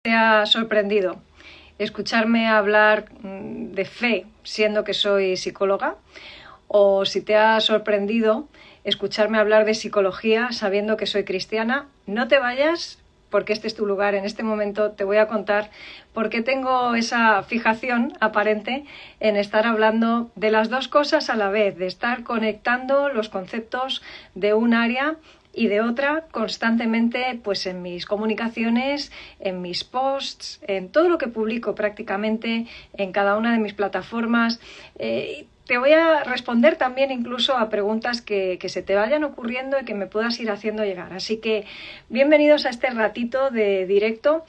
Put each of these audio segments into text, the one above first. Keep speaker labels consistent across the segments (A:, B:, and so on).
A: ¿Te ha sorprendido escucharme hablar de fe siendo que soy psicóloga? ¿O si te ha sorprendido escucharme hablar de psicología sabiendo que soy cristiana? No te vayas, porque este es tu lugar. En este momento te voy a contar por qué tengo esa fijación aparente en estar hablando de las dos cosas a la vez, de estar conectando los conceptos de un área y de otra constantemente, pues en mis comunicaciones, en mis posts, en todo lo que publico prácticamente, en cada una de mis plataformas. Te voy a responder también incluso a preguntas que se te vayan ocurriendo y que me puedas ir haciendo llegar. Así que bienvenidos a este ratito de directo.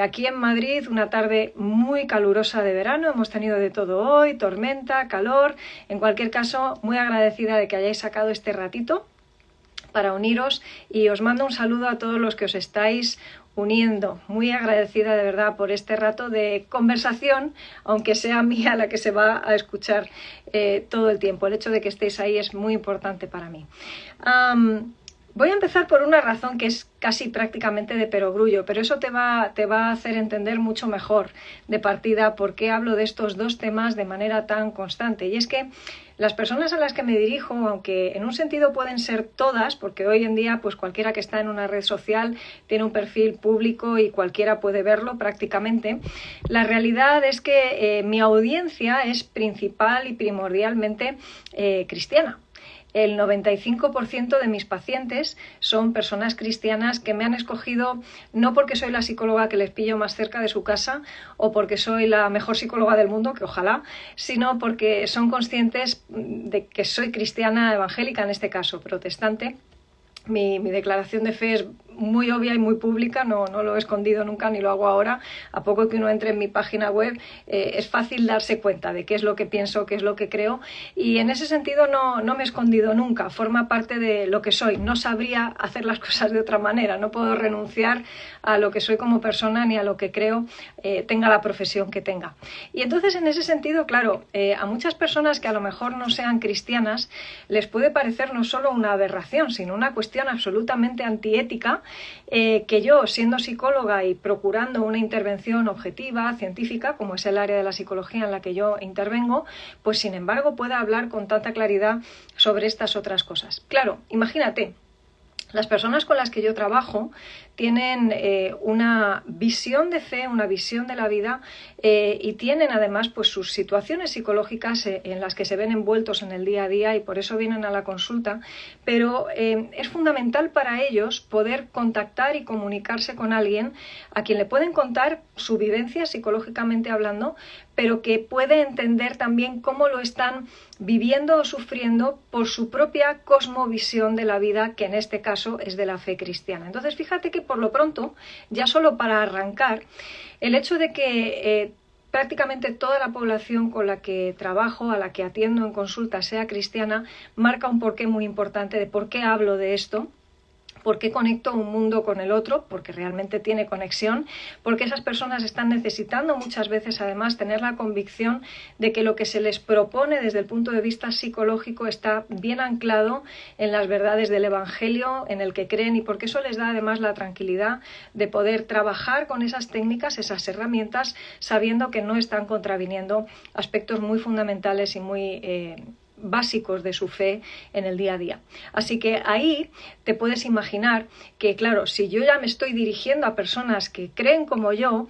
A: Aquí en Madrid, una tarde muy calurosa de verano, hemos tenido de todo hoy, tormenta, calor. En cualquier caso, muy agradecida de que hayáis sacado este ratito para uniros, y os mando un saludo a todos los que os estáis uniendo. Muy agradecida de verdad por este rato de conversación, aunque sea mía la que se va a escuchar todo el tiempo. El hecho de que estéis ahí es muy importante para mí. Voy a empezar por una razón que es casi prácticamente de perogrullo, pero eso te va a hacer entender mucho mejor de partida por qué hablo de estos dos temas de manera tan constante. Y es que las personas a las que me dirijo, aunque en un sentido pueden ser todas, porque hoy en día pues cualquiera que está en una red social tiene un perfil público y cualquiera puede verlo prácticamente, la realidad es que mi audiencia es principal y primordialmente cristiana. El 95% de mis pacientes son personas cristianas que me han escogido no porque soy la psicóloga que les pillo más cerca de su casa o porque soy la mejor psicóloga del mundo, que ojalá, sino porque son conscientes de que soy cristiana evangélica, en este caso protestante. Mi declaración de fe es muy obvia y muy pública, no lo he escondido nunca ni lo hago ahora. A poco que uno entre en mi página web es fácil darse cuenta de qué es lo que pienso, qué es lo que creo, y en ese sentido no me he escondido nunca, forma parte de lo que soy. No sabría hacer las cosas de otra manera, no puedo renunciar a lo que soy como persona ni a lo que creo, tenga la profesión que tenga. Y entonces en ese sentido, claro, a muchas personas que a lo mejor no sean cristianas les puede parecer no solo una aberración, sino una cuestión absolutamente antiética, que yo, siendo psicóloga y procurando una intervención objetiva, científica, como es el área de la psicología en la que yo intervengo, pues sin embargo pueda hablar con tanta claridad sobre estas otras cosas. Claro, imagínate, las personas con las que yo trabajo tienen una visión de fe, una visión de la vida, y tienen además pues sus situaciones psicológicas en las que se ven envueltos en el día a día, y por eso vienen a la consulta, pero es fundamental para ellos poder contactar y comunicarse con alguien a quien le pueden contar su vivencia psicológicamente hablando, pero que puede entender también cómo lo están viviendo o sufriendo por su propia cosmovisión de la vida, que en este caso es de la fe cristiana. Entonces fíjate que por lo pronto, ya solo para arrancar, el hecho de que prácticamente toda la población con la que trabajo, a la que atiendo en consulta, sea cristiana, marca un porqué muy importante de por qué hablo de esto. ¿Por qué conecto un mundo con el otro? Porque realmente tiene conexión, porque esas personas están necesitando muchas veces además tener la convicción de que lo que se les propone desde el punto de vista psicológico está bien anclado en las verdades del Evangelio en el que creen, y porque eso les da además la tranquilidad de poder trabajar con esas técnicas, esas herramientas, sabiendo que no están contraviniendo aspectos muy fundamentales y muy básicos de su fe en el día a día. Así que ahí te puedes imaginar que, claro, si yo ya me estoy dirigiendo a personas que creen como yo,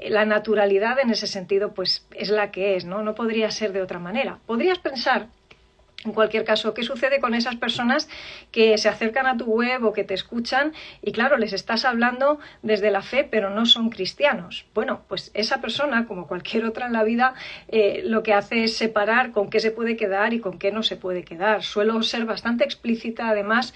A: la naturalidad en ese sentido pues es la que es, ¿no? No podría ser de otra manera. Podrías pensar, en cualquier caso, ¿qué sucede con esas personas que se acercan a tu web o que te escuchan y, claro, les estás hablando desde la fe, pero no son cristianos? Bueno, pues esa persona, como cualquier otra en la vida, lo que hace es separar con qué se puede quedar y con qué no se puede quedar. Suelo ser bastante explícita, además,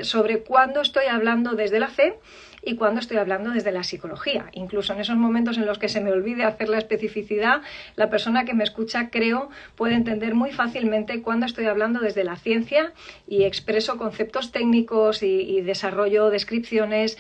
A: sobre cuándo estoy hablando desde la fe y cuando estoy hablando desde la psicología. Incluso en esos momentos en los que se me olvide hacer la especificidad, la persona que me escucha, creo, puede entender muy fácilmente cuando estoy hablando desde la ciencia y expreso conceptos técnicos y desarrollo descripciones,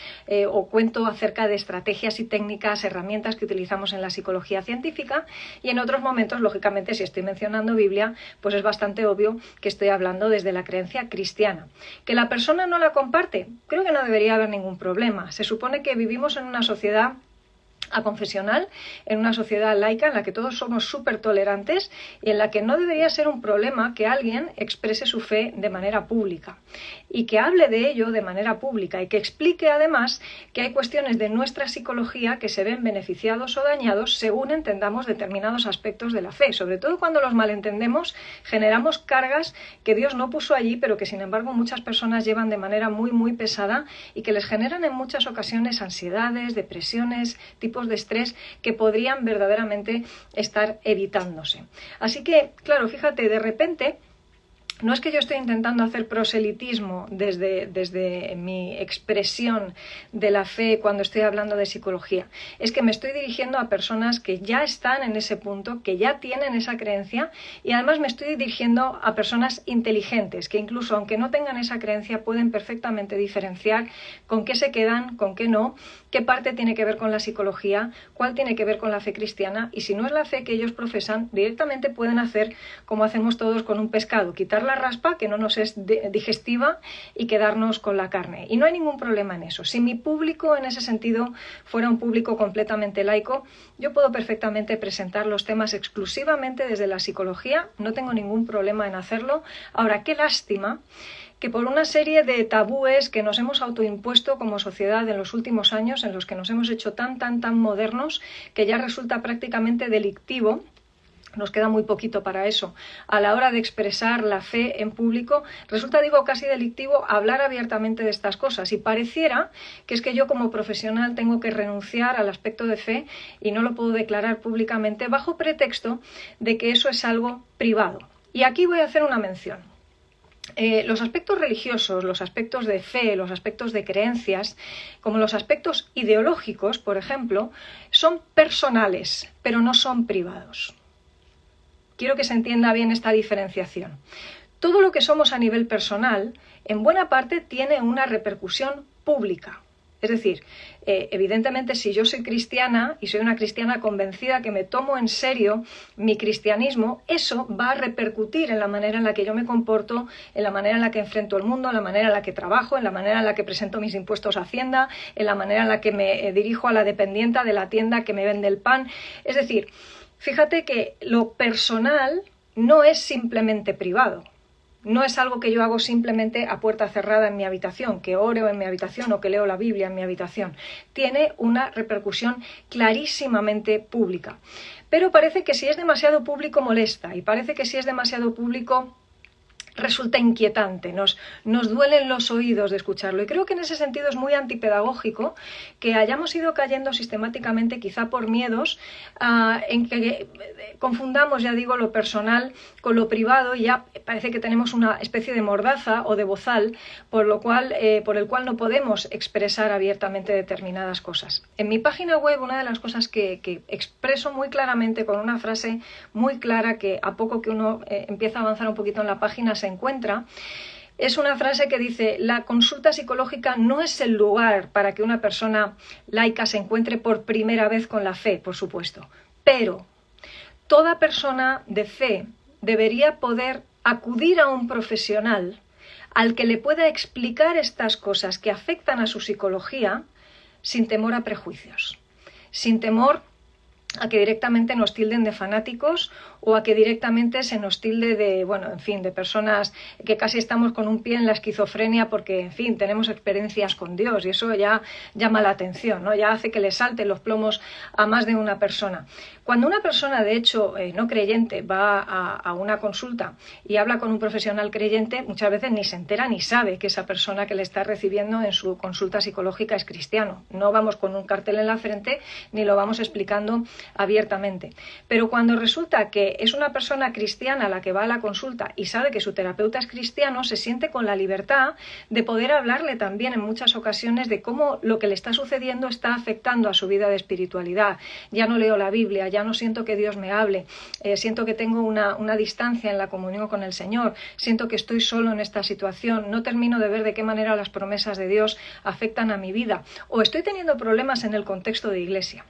A: o cuento acerca de estrategias y técnicas, herramientas que utilizamos en la psicología científica, y en otros momentos, lógicamente, si estoy mencionando Biblia, pues es bastante obvio que estoy hablando desde la creencia cristiana. ¿Que la persona no la comparte? Creo que no debería haber ningún problema. Se supone que vivimos en una sociedad a confesional, en una sociedad laica en la que todos somos súper tolerantes y en la que no debería ser un problema que alguien exprese su fe de manera pública y que hable de ello de manera pública y que explique además que hay cuestiones de nuestra psicología que se ven beneficiados o dañados según entendamos determinados aspectos de la fe. Sobre todo cuando los malentendemos, generamos cargas que Dios no puso allí, pero que sin embargo muchas personas llevan de manera muy, muy pesada y que les generan en muchas ocasiones ansiedades, depresiones, tipos de estrés que podrían verdaderamente estar evitándose. Así que, claro, fíjate, de repente, no es que yo esté intentando hacer proselitismo desde mi expresión de la fe cuando estoy hablando de psicología. Es que me estoy dirigiendo a personas que ya están en ese punto, que ya tienen esa creencia y además me estoy dirigiendo a personas inteligentes que incluso aunque no tengan esa creencia pueden perfectamente diferenciar con qué se quedan, con qué no, qué parte tiene que ver con la psicología, cuál tiene que ver con la fe cristiana y si no es la fe que ellos profesan, directamente pueden hacer como hacemos todos con un pescado, quitar la raspa que no nos es digestiva y quedarnos con la carne. Y no hay ningún problema en eso. Si mi público en ese sentido fuera un público completamente laico, yo puedo perfectamente presentar los temas exclusivamente desde la psicología, no tengo ningún problema en hacerlo. Ahora, qué lástima que por una serie de tabúes que nos hemos autoimpuesto como sociedad en los últimos años, en los que nos hemos hecho tan modernos, que ya resulta prácticamente delictivo, nos queda muy poquito para eso, a la hora de expresar la fe en público, resulta, digo, casi delictivo hablar abiertamente de estas cosas y pareciera que es que yo como profesional tengo que renunciar al aspecto de fe y no lo puedo declarar públicamente bajo pretexto de que eso es algo privado. Y aquí voy a hacer una mención. Los aspectos religiosos, los aspectos de fe, los aspectos de creencias, como los aspectos ideológicos, por ejemplo, son personales, pero no son privados. Quiero que se entienda bien esta diferenciación. Todo lo que somos a nivel personal, en buena parte, tiene una repercusión pública. Es decir, evidentemente, si yo soy cristiana y soy una cristiana convencida que me tomo en serio mi cristianismo, eso va a repercutir en la manera en la que yo me comporto, en la manera en la que enfrento el mundo, en la manera en la que trabajo, en la manera en la que presento mis impuestos a Hacienda, en la manera en la que me dirijo a la dependienta de la tienda que me vende el pan. Es decir, fíjate que lo personal no es simplemente privado. No es algo que yo hago simplemente a puerta cerrada en mi habitación, que oro en mi habitación o que leo la Biblia en mi habitación. Tiene una repercusión clarísimamente pública. Pero parece que si es demasiado público molesta y parece que si es demasiado público resulta inquietante, nos duelen los oídos de escucharlo y creo que en ese sentido es muy antipedagógico que hayamos ido cayendo sistemáticamente, quizá por miedos, en que confundamos, ya digo, lo personal con lo privado y ya parece que tenemos una especie de mordaza o de bozal por el cual no podemos expresar abiertamente determinadas cosas. En mi página web una de las cosas que expreso muy claramente con una frase muy clara que a poco que uno empieza a avanzar un poquito en la página se encuentra, es una frase que dice: la consulta psicológica no es el lugar para que una persona laica se encuentre por primera vez con la fe, por supuesto, pero toda persona de fe debería poder acudir a un profesional al que le pueda explicar estas cosas que afectan a su psicología sin temor a prejuicios, sin temor a que directamente nos tilden de fanáticos o a que directamente se nos tilde de personas que casi estamos con un pie en la esquizofrenia porque, en fin, tenemos experiencias con Dios y eso ya llama la atención, ¿no? Ya hace que le salten los plomos a más de una persona. Cuando una persona, de hecho, no creyente va a una consulta y habla con un profesional creyente, muchas veces ni se entera ni sabe que esa persona que le está recibiendo en su consulta psicológica es cristiano. No vamos con un cartel en la frente ni lo vamos explicando abiertamente. Pero cuando resulta que es una persona cristiana la que va a la consulta y sabe que su terapeuta es cristiano, se siente con la libertad de poder hablarle también en muchas ocasiones de cómo lo que le está sucediendo está afectando a su vida de espiritualidad. Ya no leo la Biblia, ya no siento que Dios me hable, siento que tengo una distancia en la comunión con el Señor, siento que estoy solo en esta situación, no termino de ver de qué manera las promesas de Dios afectan a mi vida, o estoy teniendo problemas en el contexto de iglesia.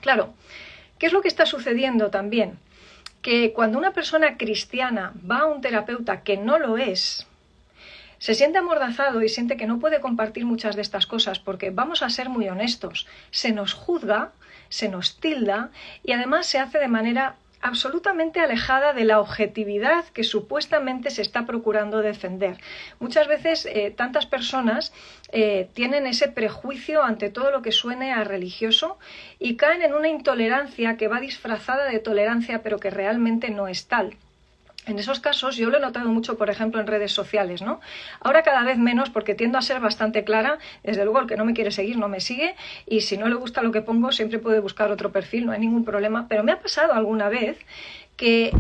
A: Claro, ¿qué es lo que está sucediendo también? Que cuando una persona cristiana va a un terapeuta que no lo es, se siente amordazado y siente que no puede compartir muchas de estas cosas porque, vamos a ser muy honestos, se nos juzga se nos tilda y además se hace de manera absolutamente alejada de la objetividad que supuestamente se está procurando defender. Muchas veces tantas personas tienen ese prejuicio ante todo lo que suene a religioso y caen en una intolerancia que va disfrazada de tolerancia pero que realmente no es tal. En esos casos yo lo he notado mucho, por ejemplo, en redes sociales, ¿no? Ahora cada vez menos porque tiendo a ser bastante clara. Desde luego el que no me quiere seguir no me sigue y si no le gusta lo que pongo siempre puede buscar otro perfil, no hay ningún problema. Pero me ha pasado alguna vez que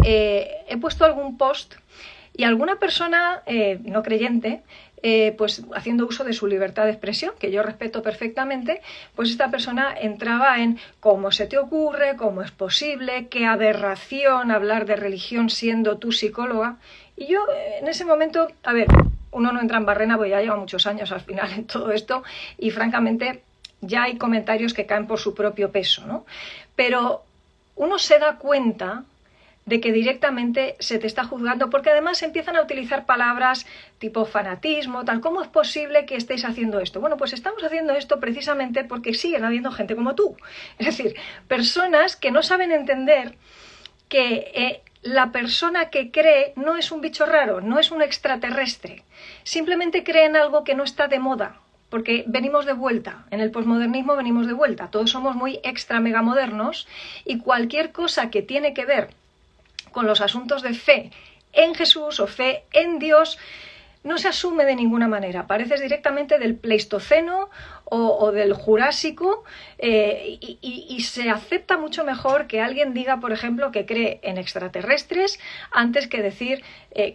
A: he puesto algún post y alguna persona no creyente, pues haciendo uso de su libertad de expresión, que yo respeto perfectamente, pues esta persona entraba en cómo se te ocurre, cómo es posible, qué aberración hablar de religión siendo tú psicóloga. Y yo en ese momento, a ver, uno no entra en barrena porque ya lleva muchos años al final en todo esto y francamente ya hay comentarios que caen por su propio peso, ¿no? Pero uno se da cuenta de que directamente se te está juzgando, porque además empiezan a utilizar palabras tipo fanatismo, tal. ¿Cómo es posible que estéis haciendo esto? Bueno, pues estamos haciendo esto precisamente porque siguen habiendo gente como tú. Es decir, personas que no saben entender que la persona que cree no es un bicho raro, no es un extraterrestre. Simplemente cree en algo que no está de moda. Porque venimos de vuelta, en el posmodernismo venimos de vuelta, todos somos muy extra mega modernos y cualquier cosa que tiene que ver con los asuntos de fe en Jesús o fe en Dios no se asume de ninguna manera. Pareces directamente del Pleistoceno o del Jurásico y se acepta mucho mejor que alguien diga, por ejemplo, que cree en extraterrestres antes que decir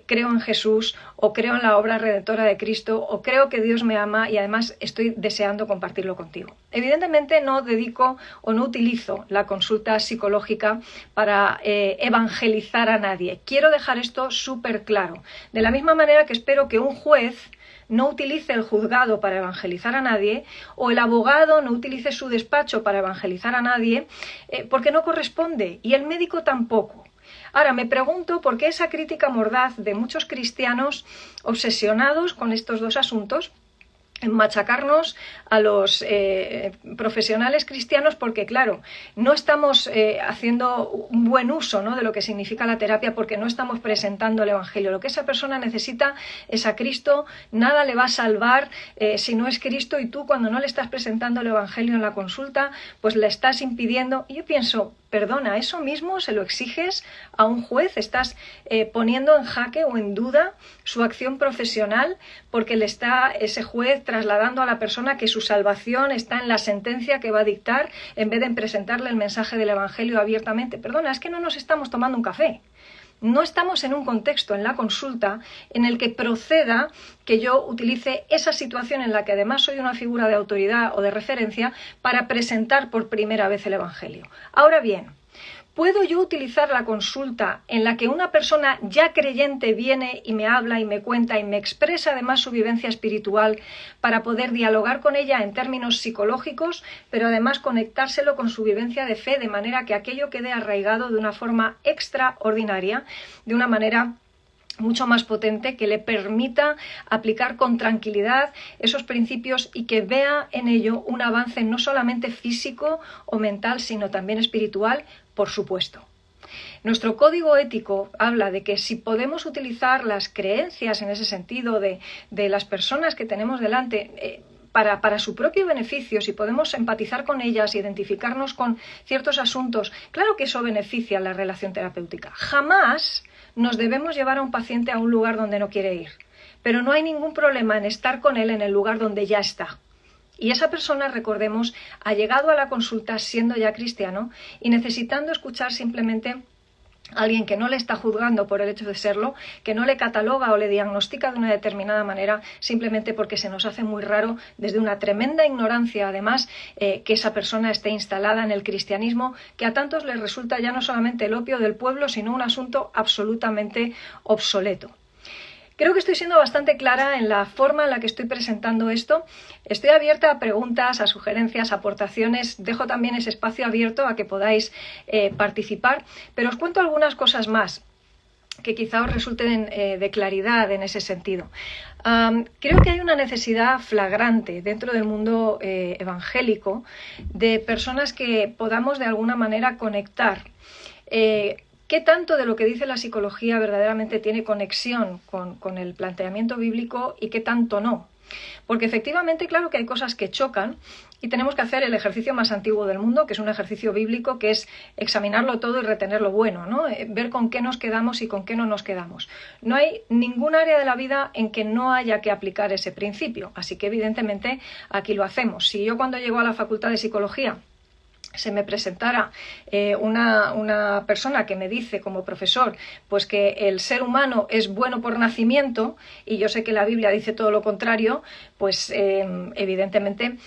A: creo en Jesús o creo en la obra redentora de Cristo o creo que Dios me ama y además estoy deseando compartirlo contigo. Evidentemente no dedico o no utilizo la consulta psicológica para evangelizar a nadie. Quiero dejar esto súper claro. De la misma manera que espero que un juez no utilice el juzgado para evangelizar a nadie o el abogado no utilice su despacho para evangelizar a nadie porque no corresponde y el médico tampoco. Ahora me pregunto por qué esa crítica mordaz de muchos cristianos obsesionados con estos dos asuntos en machacarnos a los profesionales cristianos porque, claro, no estamos haciendo un buen uso, ¿no?, de lo que significa la terapia porque no estamos presentando el Evangelio. Lo que esa persona necesita es a Cristo, nada le va a salvar si no es Cristo y tú cuando no le estás presentando el Evangelio en la consulta, pues le estás impidiendo. Y yo pienso, perdona, ¿eso mismo se lo exiges a un juez? ¿Estás poniendo en jaque o en duda su acción profesional porque le está ese juez trasladando a la persona que su salvación está en la sentencia que va a dictar en vez de en presentarle el mensaje del Evangelio abiertamente? Perdona, es que no nos estamos tomando un café. No estamos en un contexto en la consulta en el que proceda que yo utilice esa situación en la que además soy una figura de autoridad o de referencia para presentar por primera vez el Evangelio. Ahora bien, ¿puedo yo utilizar la consulta en la que una persona ya creyente viene y me habla y me cuenta y me expresa además su vivencia espiritual para poder dialogar con ella en términos psicológicos, pero además conectárselo con su vivencia de fe de manera que aquello quede arraigado de una forma extraordinaria, de una manera mucho más potente que le permita aplicar con tranquilidad esos principios y que vea en ello un avance no solamente físico o mental, sino también espiritual, por supuesto? Nuestro código ético habla de que si podemos utilizar las creencias en ese sentido de las personas que tenemos delante para su propio beneficio, si podemos empatizar con ellas, identificarnos con ciertos asuntos, claro que eso beneficia la relación terapéutica. Jamás nos debemos llevar a un paciente a un lugar donde no quiere ir, pero no hay ningún problema en estar con él en el lugar donde ya está. Y esa persona, recordemos, ha llegado a la consulta siendo ya cristiano y necesitando escuchar simplemente a alguien que no le está juzgando por el hecho de serlo, que no le cataloga o le diagnostica de una determinada manera simplemente porque se nos hace muy raro desde una tremenda ignorancia, además, que esa persona esté instalada en el cristianismo, que a tantos les resulta ya no solamente el opio del pueblo, sino un asunto absolutamente obsoleto. Creo que estoy siendo bastante clara en la forma en la que estoy presentando esto. Estoy abierta a preguntas, a sugerencias, a aportaciones. Dejo también ese espacio abierto a que podáis participar. Pero os cuento algunas cosas más. que quizá os resulten de claridad en ese sentido. Creo que hay una necesidad flagrante dentro del mundo evangélico de personas que podamos de alguna manera conectar qué tanto de lo que dice la psicología verdaderamente tiene conexión con el planteamiento bíblico y qué tanto no. Porque efectivamente, claro que hay cosas que chocan y tenemos que hacer el ejercicio más antiguo del mundo, que es un ejercicio bíblico, que es examinarlo todo y retener lo bueno, ¿no? Ver con qué nos quedamos y con qué no nos quedamos. No hay ningún área de la vida en que no haya que aplicar ese principio, así que evidentemente aquí lo hacemos. Si yo cuando llego a la Facultad de Psicología se me presentara una persona que me dice como profesor pues que el ser humano es bueno por nacimiento y yo sé que la Biblia dice todo lo contrario, pues evidentemente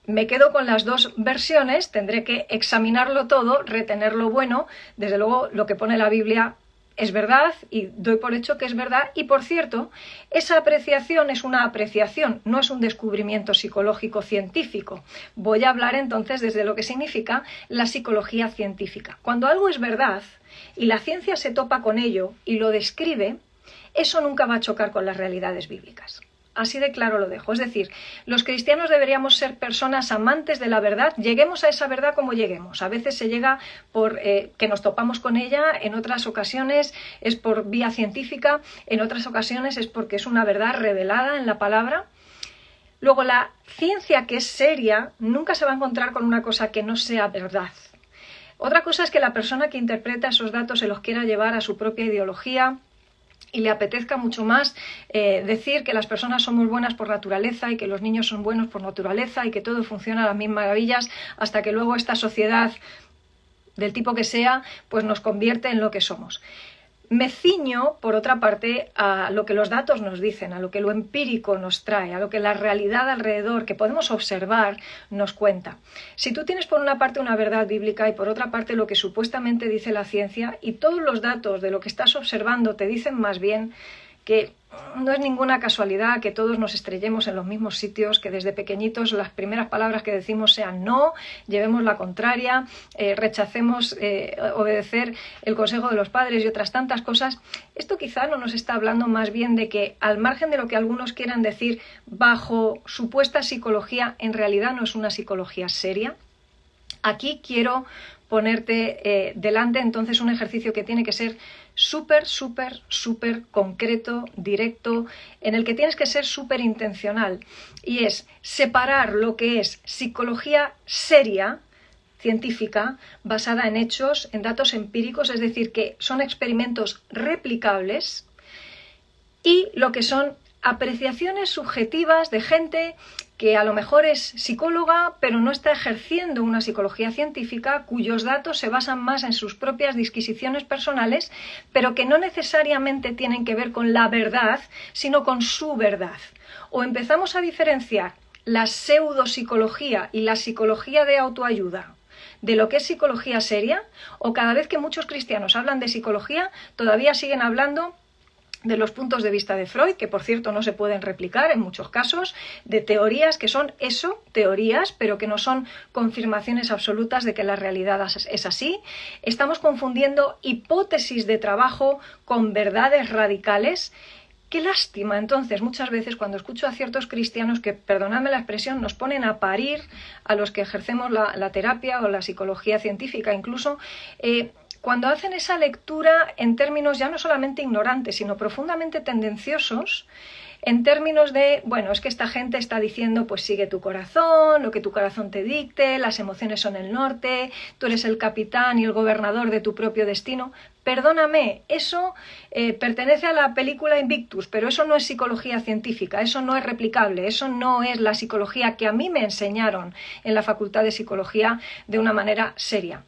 A: me quedo con las dos versiones, tendré que examinarlo todo, retener lo bueno. Desde luego lo que pone la Biblia es verdad y doy por hecho que es verdad, y por cierto, esa apreciación es una apreciación, no es un descubrimiento psicológico científico. Voy a hablar entonces desde lo que significa la psicología científica. Cuando algo es verdad y la ciencia se topa con ello y lo describe, eso nunca va a chocar con las realidades bíblicas. Así de claro lo dejo. Es decir, los cristianos deberíamos ser personas amantes de la verdad, lleguemos a esa verdad como lleguemos. A veces se llega por que nos topamos con ella, en otras ocasiones es por vía científica, en otras ocasiones es porque es una verdad revelada en la palabra. Luego, la ciencia que es seria nunca se va a encontrar con una cosa que no sea verdad. Otra cosa es que la persona que interpreta esos datos se los quiera llevar a su propia ideología y le apetezca mucho más decir que las personas somos buenas por naturaleza y que los niños son buenos por naturaleza y que todo funciona a las mil maravillas, hasta que luego esta sociedad, del tipo que sea, pues nos convierte en lo que somos. Me ciño, por otra parte, a lo que los datos nos dicen, a lo que lo empírico nos trae, a lo que la realidad alrededor, que podemos observar, nos cuenta. Si tú tienes por una parte una verdad bíblica y por otra parte lo que supuestamente dice la ciencia, y todos los datos de lo que estás observando te dicen más bien que no es ninguna casualidad que todos nos estrellemos en los mismos sitios, que desde pequeñitos las primeras palabras que decimos sean no, llevemos la contraria, rechacemos obedecer el consejo de los padres y otras tantas cosas. Esto quizá no nos está hablando más bien de que, al margen de lo que algunos quieran decir bajo supuesta psicología, en realidad no es una psicología seria. Aquí quiero ponerte delante entonces un ejercicio que tiene que ser súper concreto, directo, en el que tienes que ser súper intencional, y es separar lo que es psicología seria, científica, basada en hechos, en datos empíricos, es decir, que son experimentos replicables, y lo que son apreciaciones subjetivas de gente que a lo mejor es psicóloga, pero no está ejerciendo una psicología científica, cuyos datos se basan más en sus propias disquisiciones personales, pero que no necesariamente tienen que ver con la verdad, sino con su verdad. O empezamos a diferenciar la pseudopsicología y la psicología de autoayuda de lo que es psicología seria, o cada vez que muchos cristianos hablan de psicología, todavía siguen hablando de los puntos de vista de Freud, que por cierto no se pueden replicar en muchos casos, de teorías que son eso, teorías, pero que no son confirmaciones absolutas de que la realidad es así. Estamos confundiendo hipótesis de trabajo con verdades radicales. Qué lástima, entonces, muchas veces cuando escucho a ciertos cristianos que, perdonadme la expresión, nos ponen a parir a los que ejercemos la terapia o la psicología científica incluso, cuando hacen esa lectura en términos ya no solamente ignorantes, sino profundamente tendenciosos, en términos de, bueno, es que esta gente está diciendo, pues sigue tu corazón, lo que tu corazón te dicte, las emociones son el norte, tú eres el capitán y el gobernador de tu propio destino. Perdóname, eso pertenece a la película Invictus, pero eso no es psicología científica, eso no es replicable, eso no es la psicología que a mí me enseñaron en la Facultad de Psicología de una manera seria.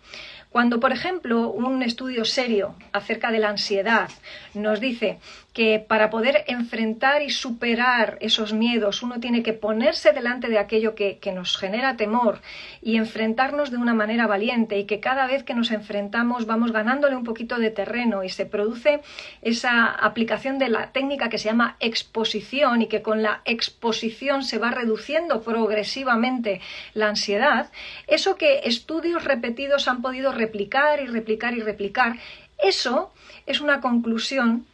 A: Cuando, por ejemplo, un estudio serio acerca de la ansiedad nos dice que para poder enfrentar y superar esos miedos uno tiene que ponerse delante de aquello que nos genera temor y enfrentarnos de una manera valiente, y que cada vez que nos enfrentamos vamos ganándole un poquito de terreno y se produce esa aplicación de la técnica que se llama exposición, y que con la exposición se va reduciendo progresivamente la ansiedad, eso que estudios repetidos han podido replicar, Eso es una conclusión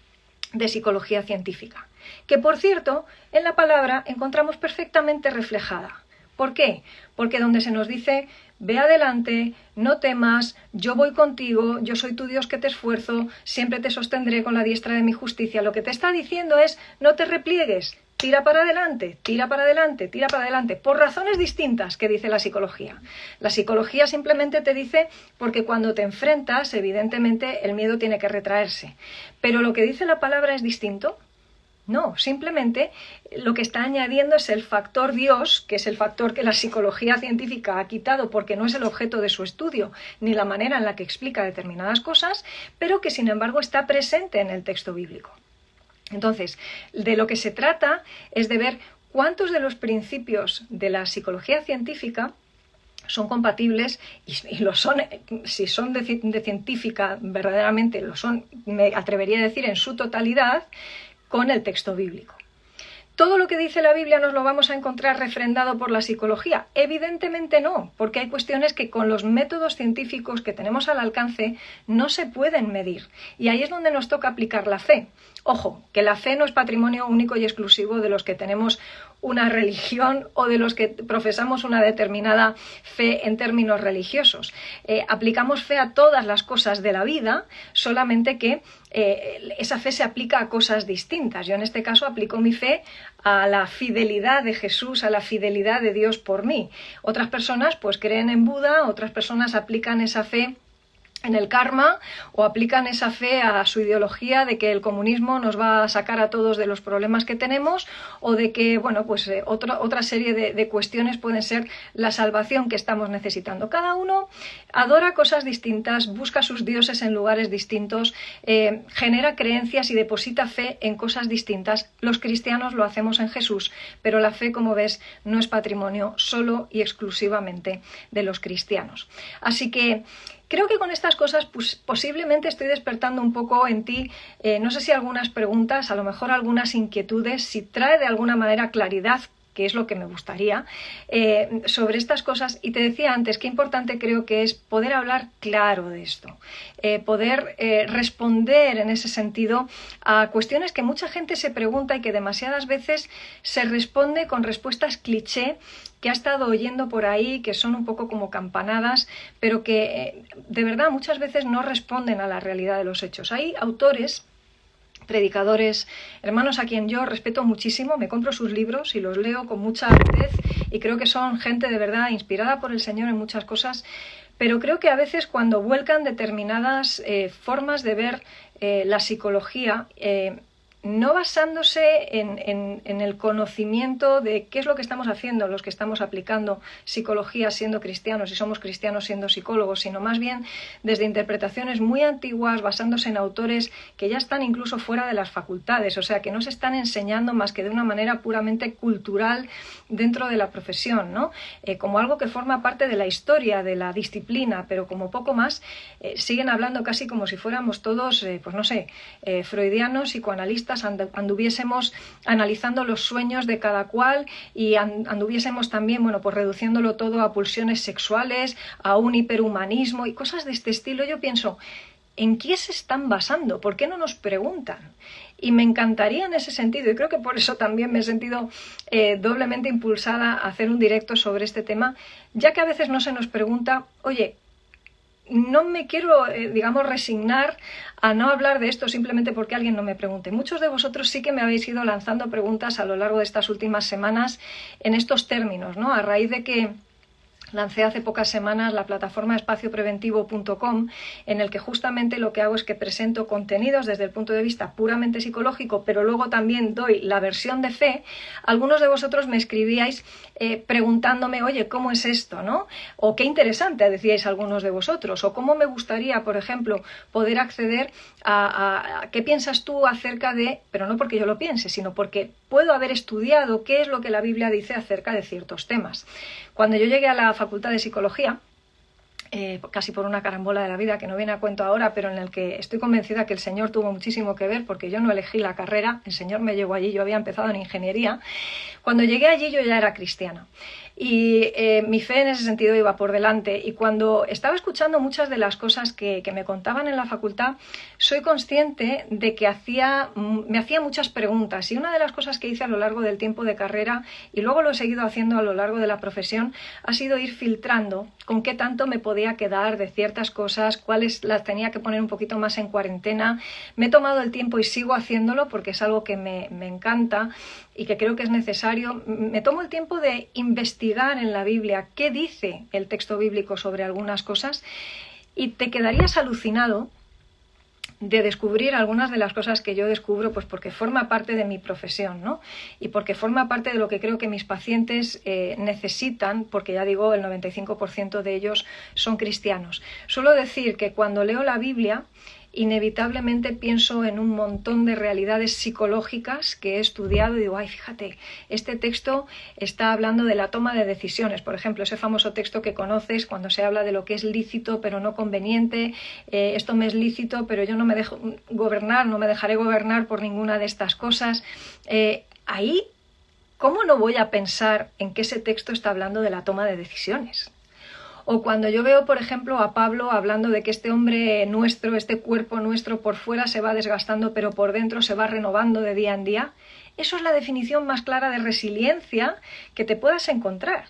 A: de psicología científica, que por cierto, en la palabra encontramos perfectamente reflejada. ¿Por qué? Porque donde se nos dice, ve adelante, no temas, yo voy contigo, yo soy tu Dios que te esfuerzo, siempre te sostendré con la diestra de mi justicia, lo que te está diciendo es, no te repliegues, tira para adelante, tira para adelante, tira para adelante, por razones distintas que dice la psicología. La psicología simplemente te dice porque cuando te enfrentas, evidentemente el miedo tiene que retraerse. Pero lo que dice la palabra es distinto. No, simplemente lo que está añadiendo es el factor Dios, que es el factor que la psicología científica ha quitado porque no es el objeto de su estudio ni la manera en la que explica determinadas cosas, pero que sin embargo está presente en el texto bíblico. Entonces, de lo que se trata es de ver cuántos de los principios de la psicología científica son compatibles y lo son, si son de científica verdaderamente, lo son, me atrevería a decir en su totalidad, con el texto bíblico. ¿Todo lo que dice la Biblia nos lo vamos a encontrar refrendado por la psicología? Evidentemente no, porque hay cuestiones que con los métodos científicos que tenemos al alcance no se pueden medir. Y ahí es donde nos toca aplicar la fe. Ojo, que la fe no es patrimonio único y exclusivo de los que tenemos una religión o de los que profesamos una determinada fe en términos religiosos. Aplicamos fe a todas las cosas de la vida, solamente que esa fe se aplica a cosas distintas. Yo en este caso aplico mi fe a la fidelidad de Jesús, a la fidelidad de Dios por mí. Otras personas pues creen en Buda, otras personas aplican esa fe en el karma o aplican esa fe a su ideología de que el comunismo nos va a sacar a todos de los problemas que tenemos o de que, bueno, pues otra serie de cuestiones pueden ser la salvación que estamos necesitando. Cada uno adora cosas distintas, busca sus dioses en lugares distintos, genera creencias y deposita fe en cosas distintas. Los cristianos lo hacemos en Jesús, pero la fe, como ves, no es patrimonio solo y exclusivamente de los cristianos. Así que creo que con estas cosas pues, posiblemente estoy despertando un poco en ti, no sé si algunas preguntas, a lo mejor algunas inquietudes, si trae de alguna manera claridad, que es lo que me gustaría, sobre estas cosas. Y te decía antes, qué importante creo que es poder hablar claro de esto, poder responder en ese sentido a cuestiones que mucha gente se pregunta y que demasiadas veces se responde con respuestas cliché que ha estado oyendo por ahí, que son un poco como campanadas, pero que de verdad muchas veces no responden a la realidad de los hechos. Hay autores, predicadores, hermanos a quien yo respeto muchísimo, me compro sus libros y los leo con mucha avidez y creo que son gente de verdad inspirada por el Señor en muchas cosas, pero creo que a veces cuando vuelcan determinadas formas de ver la psicología, no basándose en el conocimiento de qué es lo que estamos haciendo, los que estamos aplicando psicología siendo cristianos y somos cristianos siendo psicólogos, sino más bien desde interpretaciones muy antiguas, basándose en autores que ya están incluso fuera de las facultades, o sea, que no se están enseñando más que de una manera puramente cultural dentro de la profesión, ¿no? Como algo que forma parte de la historia, de la disciplina, pero como poco más, siguen hablando casi como si fuéramos todos, pues no sé, freudianos, psicoanalistas, anduviésemos analizando los sueños de cada cual y anduviésemos también, bueno, pues reduciéndolo todo a pulsiones sexuales, a un hiperhumanismo y cosas de este estilo. Yo pienso, ¿en qué se están basando? ¿Por qué no nos preguntan? Y me encantaría en ese sentido, y creo que por eso también me he sentido doblemente impulsada a hacer un directo sobre este tema, ya que a veces no se nos pregunta, oye, no me quiero, digamos, resignar a no hablar de esto simplemente porque alguien no me pregunte. Muchos de vosotros sí que me habéis ido lanzando preguntas a lo largo de estas últimas semanas en estos términos, ¿no? A raíz de que lancé hace pocas semanas la plataforma espaciopreventivo.com, en el que justamente lo que hago es que presento contenidos desde el punto de vista puramente psicológico, pero luego también doy la versión de fe. Algunos de vosotros me escribíais preguntándome, oye, ¿cómo es esto?, ¿no? O qué interesante, decíais algunos de vosotros, o cómo me gustaría, por ejemplo, poder acceder a qué piensas tú acerca de, pero no porque yo lo piense, sino porque puedo haber estudiado qué es lo que la Biblia dice acerca de ciertos temas. Cuando yo llegué a la Facultad de Psicología, casi por una carambola de la vida que no viene a cuento ahora, pero en el que estoy convencida que el Señor tuvo muchísimo que ver, porque yo no elegí la carrera, el Señor me llevó allí, yo había empezado en ingeniería. Cuando llegué allí yo ya era cristiana y mi fe en ese sentido iba por delante, y cuando estaba escuchando muchas de las cosas que me contaban en la facultad, soy consciente de que me hacía muchas preguntas, y una de las cosas que hice a lo largo del tiempo de carrera, y luego lo he seguido haciendo a lo largo de la profesión, ha sido ir filtrando con qué tanto me podía quedar de ciertas cosas, cuáles las tenía que poner un poquito más en cuarentena. Me he tomado el tiempo y sigo haciéndolo porque es algo que me encanta y que creo que es necesario. Me tomo el tiempo de investigar en la Biblia qué dice el texto bíblico sobre algunas cosas, y te quedarías alucinado de descubrir algunas de las cosas que yo descubro, pues porque forma parte de mi profesión, ¿no? Y porque forma parte de lo que creo que mis pacientes necesitan, porque ya digo, el 95% de ellos son cristianos. Suelo decir que cuando leo la Biblia, inevitablemente pienso en un montón de realidades psicológicas que he estudiado y digo, ay, fíjate, este texto está hablando de la toma de decisiones, por ejemplo, ese famoso texto que conoces cuando se habla de lo que es lícito pero no conveniente, esto me es lícito pero yo no me dejo gobernar, no me dejaré gobernar por ninguna de estas cosas. Ahí, ¿cómo no voy a pensar en que ese texto está hablando de la toma de decisiones? O cuando yo veo, por ejemplo, a Pablo hablando de que este hombre nuestro, este cuerpo nuestro por fuera se va desgastando, pero por dentro se va renovando de día en día, eso es la definición más clara de resiliencia que te puedas encontrar.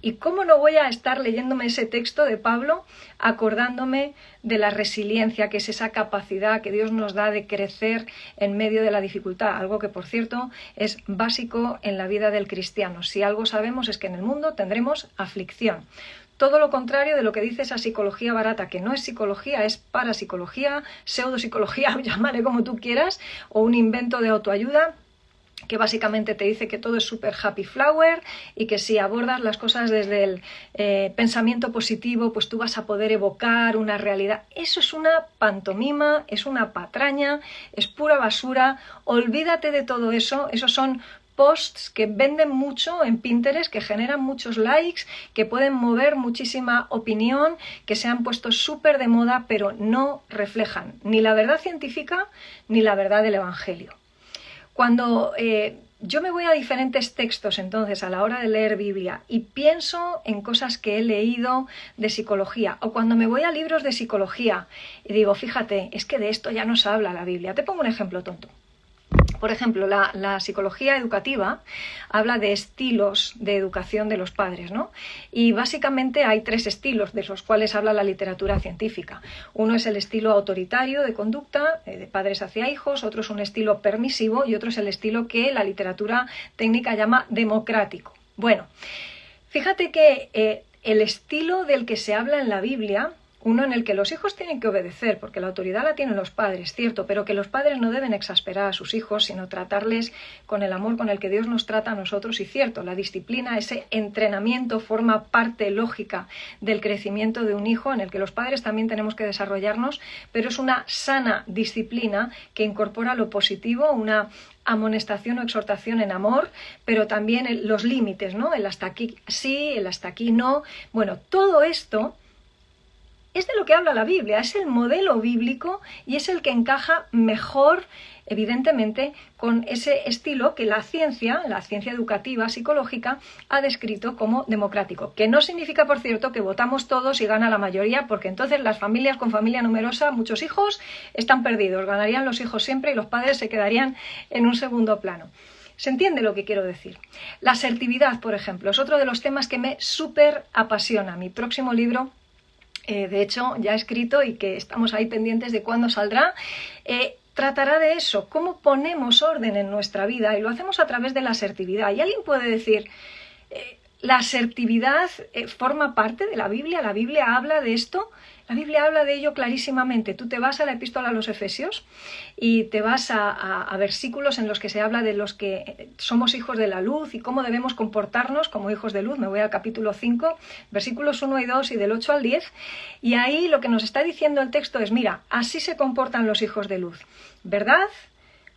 A: ¿Y cómo no voy a estar leyéndome ese texto de Pablo acordándome de la resiliencia, que es esa capacidad que Dios nos da de crecer en medio de la dificultad? Algo que, por cierto, es básico en la vida del cristiano. Si algo sabemos es que en el mundo tendremos aflicción. Todo lo contrario de lo que dice esa psicología barata, que no es psicología, es parapsicología, pseudopsicología, llámale como tú quieras, o un invento de autoayuda que básicamente te dice que todo es súper happy flower y que si abordas las cosas desde el pensamiento positivo, pues tú vas a poder evocar una realidad. Eso es una pantomima, es una patraña, es pura basura. Olvídate de todo eso, esos son posts que venden mucho en Pinterest, que generan muchos likes, que pueden mover muchísima opinión, que se han puesto súper de moda, pero no reflejan ni la verdad científica ni la verdad del Evangelio. Cuando yo me voy a diferentes textos entonces a la hora de leer Biblia y pienso en cosas que he leído de psicología, o cuando me voy a libros de psicología y digo, fíjate, es que de esto ya nos habla la Biblia. Te pongo un ejemplo tonto. Por ejemplo, la psicología educativa habla de estilos de educación de los padres, ¿no? Y básicamente hay 3 estilos de los cuales habla la literatura científica. Uno es el estilo autoritario de conducta, de padres hacia hijos, otro es un estilo permisivo y otro es el estilo que la literatura técnica llama democrático. Bueno, fíjate que el estilo del que se habla en la Biblia, uno en el que los hijos tienen que obedecer, porque la autoridad la tienen los padres, cierto, pero que los padres no deben exasperar a sus hijos, sino tratarles con el amor con el que Dios nos trata a nosotros, y cierto, la disciplina, ese entrenamiento forma parte lógica del crecimiento de un hijo, en el que los padres también tenemos que desarrollarnos, pero es una sana disciplina que incorpora lo positivo, una amonestación o exhortación en amor, pero también los límites, ¿no? El hasta aquí sí, el hasta aquí no. Bueno, todo esto es de lo que habla la Biblia, es el modelo bíblico y es el que encaja mejor, evidentemente, con ese estilo que la ciencia educativa, psicológica, ha descrito como democrático. Que no significa, por cierto, que votamos todos y gana la mayoría, porque entonces las familias con familia numerosa, muchos hijos, están perdidos. Ganarían los hijos siempre y los padres se quedarían en un segundo plano. ¿Se entiende lo que quiero decir? La asertividad, por ejemplo, es otro de los temas que me súper apasiona. Mi próximo libro, de hecho, ya he escrito y que estamos ahí pendientes de cuándo saldrá, tratará de eso, cómo ponemos orden en nuestra vida, y lo hacemos a través de la asertividad. Y alguien puede decir, ¿la asertividad forma parte de la Biblia? ¿La Biblia habla de esto? La Biblia habla de ello clarísimamente. Tú te vas a la epístola a los Efesios y te vas a versículos en los que se habla de los que somos hijos de la luz y cómo debemos comportarnos como hijos de luz. Me voy al capítulo 5, versículos 1 y 2 y del 8 al 10. Y ahí lo que nos está diciendo el texto es, mira, así se comportan los hijos de luz. Verdad,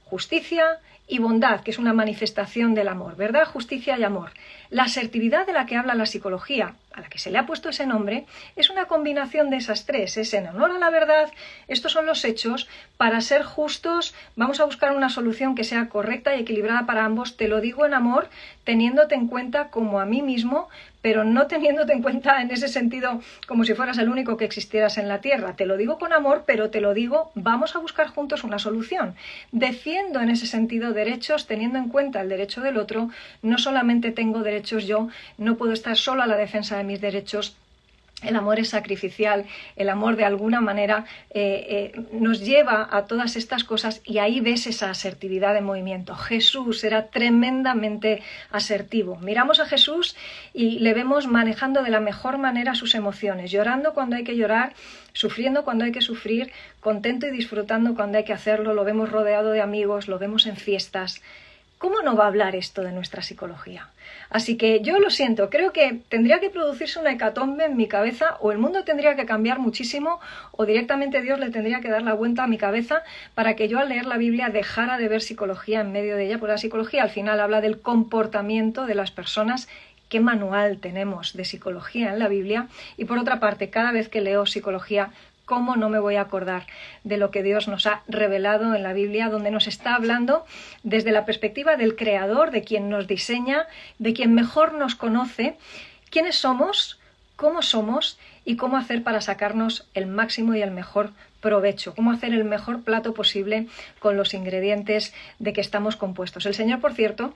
A: justicia y bondad, que es una manifestación del amor, verdad, justicia y amor. La asertividad de la que habla la psicología, a la que se le ha puesto ese nombre, es una combinación de esas tres. Es en honor a la verdad, estos son los hechos, para ser justos vamos a buscar una solución que sea correcta y equilibrada para ambos, te lo digo en amor, teniéndote en cuenta como a mí mismo, pero no teniéndote en cuenta en ese sentido como si fueras el único que existieras en la tierra. Te lo digo con amor, pero te lo digo, vamos a buscar juntos una solución. Defiendo en ese sentido derechos teniendo en cuenta el derecho del otro. No solamente tengo derechos yo, no puedo estar solo a la defensa de mis derechos. El amor es sacrificial, el amor de alguna manera nos lleva a todas estas cosas y ahí ves esa asertividad de movimiento. Jesús era tremendamente asertivo. Miramos a Jesús y le vemos manejando de la mejor manera sus emociones, llorando cuando hay que llorar, sufriendo cuando hay que sufrir, contento y disfrutando cuando hay que hacerlo. Lo vemos rodeado de amigos, lo vemos en fiestas. ¿Cómo no va a hablar esto de nuestra psicología? Así que yo lo siento, creo que tendría que producirse una hecatombe en mi cabeza, o el mundo tendría que cambiar muchísimo, o directamente Dios le tendría que dar la vuelta a mi cabeza para que yo al leer la Biblia dejara de ver psicología en medio de ella, porque la psicología al final habla del comportamiento de las personas. ¿Qué manual tenemos de psicología en la Biblia? Y por otra parte, cada vez que leo psicología, ¿cómo no me voy a acordar de lo que Dios nos ha revelado en la Biblia, donde nos está hablando desde la perspectiva del Creador, de quien nos diseña, de quien mejor nos conoce, quiénes somos, cómo somos y cómo hacer para sacarnos el máximo y el mejor provecho, cómo hacer el mejor plato posible con los ingredientes de que estamos compuestos? El Señor, por cierto,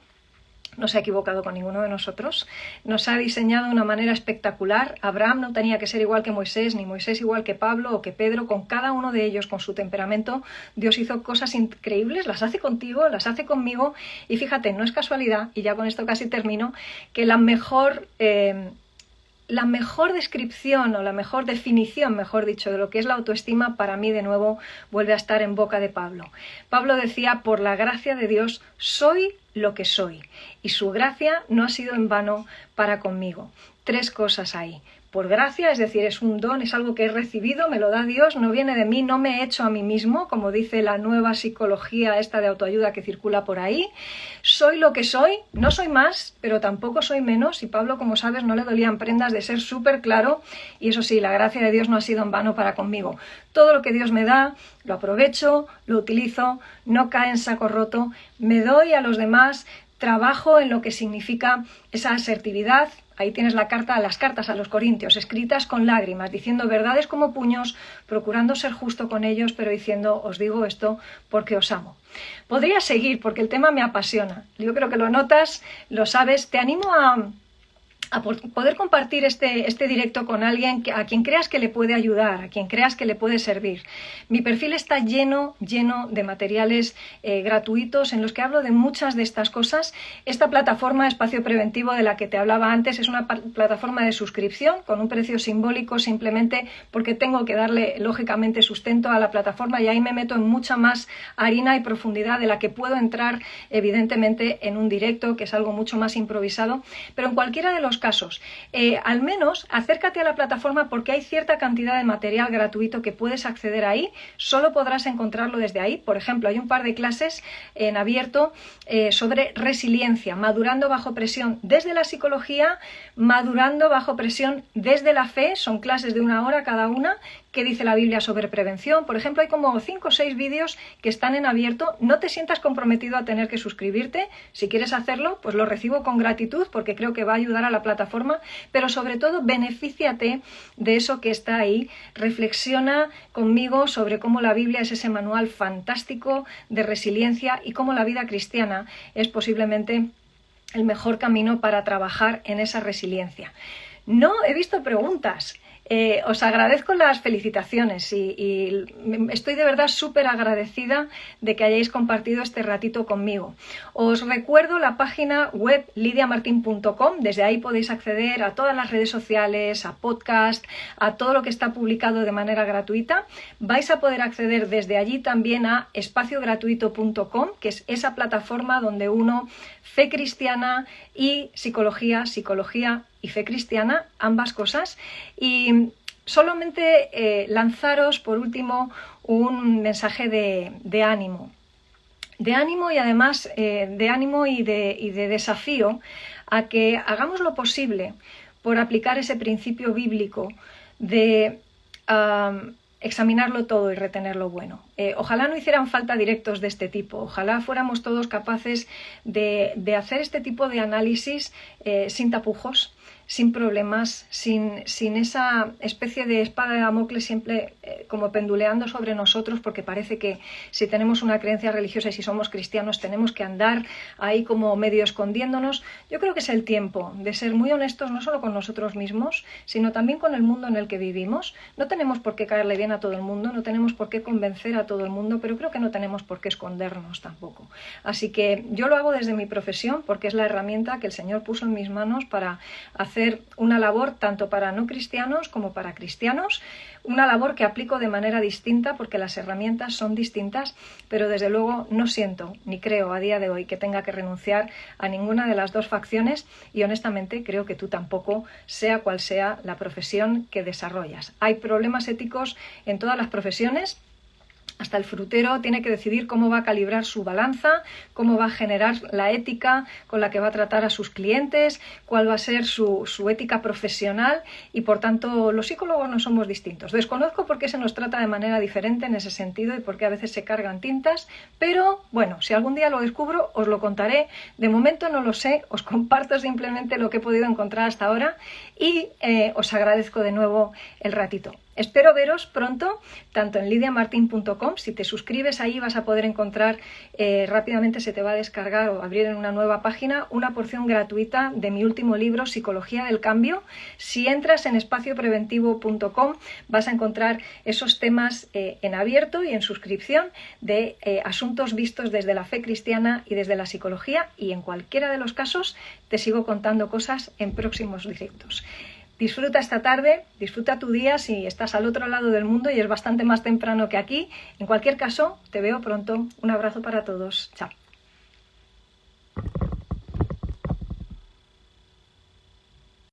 A: no se ha equivocado con ninguno de nosotros, nos ha diseñado de una manera espectacular. Abraham no tenía que ser igual que Moisés, ni Moisés igual que Pablo o que Pedro. Con cada uno de ellos, con su temperamento, Dios hizo cosas increíbles, las hace contigo, las hace conmigo, y fíjate, no es casualidad, y ya con esto casi termino, que la mejor descripción o la mejor definición, mejor dicho, de lo que es la autoestima, para mí de nuevo vuelve a estar en boca de Pablo. Pablo decía: por la gracia de Dios soy lo que soy, y su gracia no ha sido en vano para conmigo. Tres cosas ahí. Por gracia, es decir, es un don, es algo que he recibido, me lo da Dios, no viene de mí, no me he hecho a mí mismo, como dice la nueva psicología esta de autoayuda que circula por ahí. Soy lo que soy, no soy más, pero tampoco soy menos, y Pablo, como sabes, no le dolían prendas de ser súper claro, y eso sí, la gracia de Dios no ha sido en vano para conmigo. Todo lo que Dios me da, lo aprovecho, lo utilizo, no cae en saco roto, me doy a los demás, trabajo en lo que significa esa asertividad. Ahí tienes las cartas a los Corintios, escritas con lágrimas, diciendo verdades como puños, procurando ser justo con ellos, pero diciendo: os digo esto porque os amo. Podría seguir porque el tema me apasiona. Yo creo que lo notas, lo sabes. Te animo a poder compartir este directo con alguien a quien creas que le puede ayudar, a quien creas que le puede servir. Mi perfil está lleno de materiales gratuitos en los que hablo de muchas de estas cosas. Esta plataforma Espacio Preventivo de la que te hablaba antes es una plataforma de suscripción con un precio simbólico, simplemente porque tengo que darle lógicamente sustento a la plataforma, y ahí me meto en mucha más harina y profundidad de la que puedo entrar evidentemente en un directo, que es algo mucho más improvisado. Pero en cualquiera de los casos, al menos acércate a la plataforma, porque hay cierta cantidad de material gratuito que puedes acceder ahí. Solo podrás encontrarlo desde ahí. Por ejemplo, hay un par de clases en abierto sobre resiliencia, madurando bajo presión desde la psicología, madurando bajo presión desde la fe. Son clases de 1 hora cada una. ¿Qué dice la Biblia sobre prevención? Por ejemplo, hay como 5 o 6 vídeos que están en abierto. No te sientas comprometido a tener que suscribirte. Si quieres hacerlo, pues lo recibo con gratitud, porque creo que va a ayudar a la plataforma, pero sobre todo benefíciate de eso que está ahí. Reflexiona conmigo sobre cómo la Biblia es ese manual fantástico de resiliencia y cómo la vida cristiana es posiblemente el mejor camino para trabajar en esa resiliencia. No he visto preguntas. Os agradezco las felicitaciones y estoy de verdad súper agradecida de que hayáis compartido este ratito conmigo. Os recuerdo la página web lidiamartin.com. Desde ahí podéis acceder a todas las redes sociales, a podcast, a todo lo que está publicado de manera gratuita. Vais a poder acceder desde allí también a espaciogratuito.com, que es esa plataforma donde uno fe cristiana y psicología y fe cristiana, ambas cosas. Y solamente lanzaros por último un mensaje de ánimo. de ánimo y además de ánimo y de desafío a que hagamos lo posible por aplicar ese principio bíblico de examinarlo todo y retener lo bueno. Ojalá no hicieran falta directos de este tipo, ojalá fuéramos todos capaces de hacer este tipo de análisis sin tapujos, sin problemas, sin esa especie de espada de Damocles siempre como penduleando sobre nosotros, porque parece que si tenemos una creencia religiosa y si somos cristianos tenemos que andar ahí como medio escondiéndonos. Yo creo que es el tiempo de ser muy honestos no solo con nosotros mismos, sino también con el mundo en el que vivimos. No tenemos por qué caerle bien a todo el mundo, no tenemos por qué convencer a todo el mundo, pero creo que no tenemos por qué escondernos tampoco. Así que yo lo hago desde mi profesión porque es la herramienta que el Señor puso en mis manos para hacer una labor tanto para no cristianos como para cristianos, una labor que aplico de manera distinta porque las herramientas son distintas, pero desde luego no siento ni creo a día de hoy que tenga que renunciar a ninguna de las dos facciones y honestamente creo que tú tampoco, sea cual sea la profesión que desarrollas. Hay problemas éticos en todas las profesiones. Hasta el frutero tiene que decidir cómo va a calibrar su balanza, cómo va a generar la ética con la que va a tratar a sus clientes, cuál va a ser su ética profesional y, por tanto, los psicólogos no somos distintos. Desconozco por qué se nos trata de manera diferente en ese sentido y por qué a veces se cargan tintas, pero, bueno, si algún día lo descubro, os lo contaré. De momento no lo sé, os comparto simplemente lo que he podido encontrar hasta ahora y os agradezco de nuevo el ratito. Espero veros pronto, tanto en lidiamartin.com. Si te suscribes ahí vas a poder encontrar, rápidamente se te va a descargar o abrir en una nueva página una porción gratuita de mi último libro, Psicología del Cambio. Si entras en espaciopreventivo.com vas a encontrar esos temas en abierto y en suscripción de asuntos vistos desde la fe cristiana y desde la psicología, y en cualquiera de los casos te sigo contando cosas en próximos directos. Disfruta esta tarde, disfruta tu día si estás al otro lado del mundo y es bastante más temprano que aquí. En cualquier caso, te veo pronto. Un abrazo para todos. Chao.